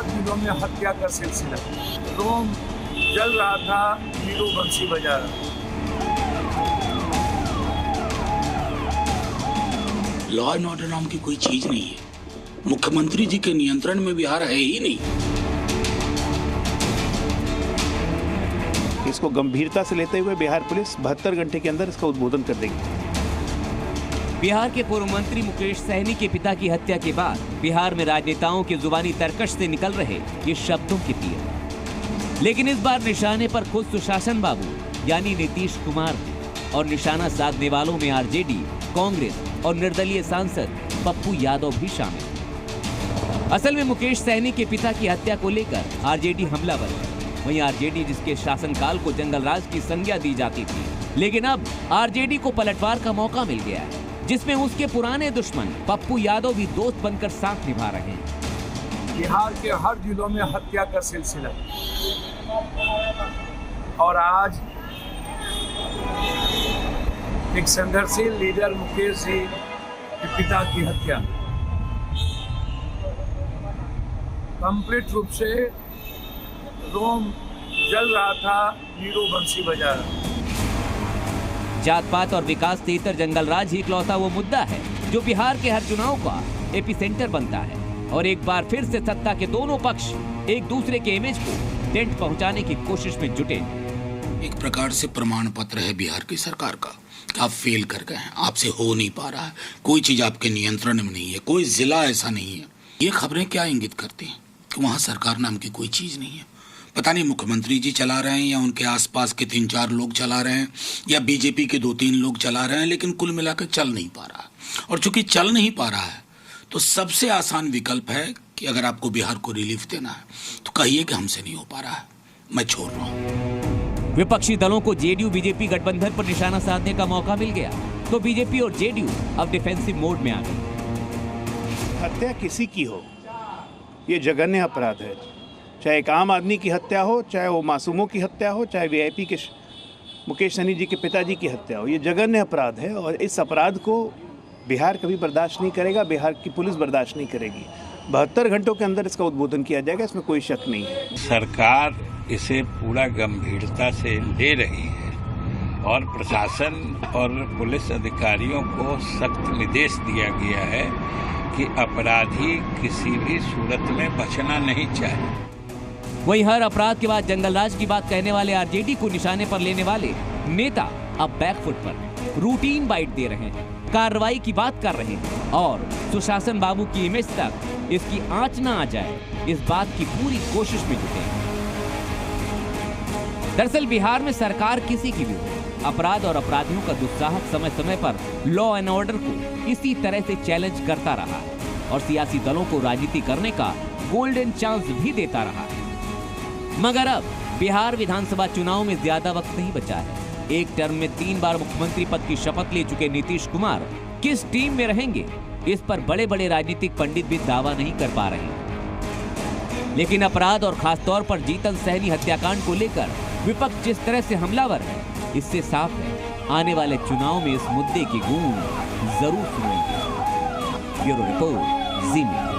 जिलों में हत्या का सिलसिला। रोम जल रहा था, वीरू बंसी बजा रहा। लॉ एंड ऑर्डर नाम की कोई चीज नहीं है। मुख्यमंत्री जी के नियंत्रण में बिहार है ही नहीं। इसको गंभीरता से लेते हुए बिहार पुलिस 72 घंटे के अंदर इसका उद्बोधन कर देगी। बिहार के पूर्व मंत्री मुकेश सहनी के पिता की हत्या के बाद बिहार में राजनेताओं के जुबानी तरकश से निकल रहे ये शब्दों के तीर, लेकिन इस बार निशाने पर खुद सुशासन बाबू यानी नीतीश कुमार थे और निशाना साधने वालों में आरजेडी, कांग्रेस और निर्दलीय सांसद पप्पू यादव भी शामिल। असल में मुकेश सहनी के पिता की हत्या को लेकर आरजेडी हमलावर है। वहीं आरजेडी जिसके शासनकाल को जंगल राज की संज्ञा दी जाती थी, लेकिन अब आरजेडी को पलटवार का मौका मिल गया है, जिसमें उसके पुराने दुश्मन पप्पू यादव भी दोस्त बनकर साथ निभा रहे हैं। बिहार के हर जिलों में हत्या का सिलसिला और आज एक संघर्षशील लीडर मुकेश जी के पिता की हत्या कंप्लीट रूप से रोम जल रहा था, वीरू बंसी बजा रहा। जात पात और विकास से इतर जंगल राज ही इकलौता वो मुद्दा है जो बिहार के हर चुनाव का एपिसेंटर बनता है और एक बार फिर से सत्ता के दोनों पक्ष एक दूसरे के इमेज को डेंट पहुंचाने की कोशिश में जुटे। एक प्रकार से प्रमाण पत्र है बिहार की सरकार का कि आप फेल कर गए हैं, आपसे हो नहीं पा रहा है, कोई चीज आपके नियंत्रण में नहीं है, कोई जिला ऐसा नहीं है। ये खबरें क्या इंगित करती हैं कि वहाँ सरकार नाम की कोई चीज नहीं है। पता नहीं मुख्यमंत्री जी चला रहे हैं या उनके आसपास के 3-4 लोग चला रहे हैं या बीजेपी के 2-3 लोग चला रहे हैं, लेकिन कुल मिलाकर चल नहीं पा रहा है। और चूंकि चल नहीं पा रहा है तो सबसे आसान विकल्प है कि अगर आपको बिहार को रिलीफ देना है तो कहिए कि हमसे नहीं हो पा रहा है, मैं छोड़ रहा हूँ। विपक्षी दलों को जेडीयू बीजेपी गठबंधन पर निशाना साधने का मौका मिल गया तो बीजेपी और जेडीयू अब डिफेंसिव मोड में आ गई। हत्या किसी की हो, ये जघन्य अपराध है। चाहे एक आम आदमी की हत्या हो, चाहे वो मासूमों की हत्या हो, चाहे वीआईपी के मुकेश सहनी जी के पिताजी की हत्या हो, ये जघन्य अपराध है और इस अपराध को बिहार कभी बर्दाश्त नहीं करेगा, बिहार की पुलिस बर्दाश्त नहीं करेगी। 72 घंटों के अंदर इसका उद्बोधन किया जाएगा, इसमें कोई शक नहीं है। सरकार इसे पूरा गंभीरता से ले रही है और प्रशासन और पुलिस अधिकारियों को सख्त निर्देश दिया गया है कि अपराधी किसी भी सूरत में बचना नहीं चाहिए। वहीं हर अपराध के बाद जंगलराज की बात कहने वाले आरजेडी को निशाने पर लेने वाले नेता अब बैकफुट पर रूटीन बाइट दे रहे हैं, कार्रवाई की बात कर रहे हैं और सुशासन बाबू की इमेज तक इसकी आंच न आ जाए इस बात की पूरी कोशिश में जुटे हैं। दरअसल बिहार में सरकार किसी की भी हो, अपराध और अपराधियों का दुस्साहस समय समय पर लॉ एंड ऑर्डर को इसी तरह से चैलेंज करता रहा है और सियासी दलों को राजनीति करने का गोल्डन चांस भी देता रहा है। मगर अब बिहार विधानसभा चुनाव में ज्यादा वक्त नहीं बचा है। एक टर्म में 3 बार मुख्यमंत्री पद की शपथ ले चुके नीतीश कुमार किस टीम में रहेंगे, इस पर बड़े बड़े राजनीतिक पंडित भी दावा नहीं कर पा रहे हैं। लेकिन अपराध और खासतौर पर जीतन सहनी हत्याकांड को लेकर विपक्ष जिस तरह से हमलावर है, इससे साफ है आने वाले चुनाव में इस मुद्दे की गूंज जरूर सुनेंगे। ब्यूरो रिपोर्ट, जी मीडिया।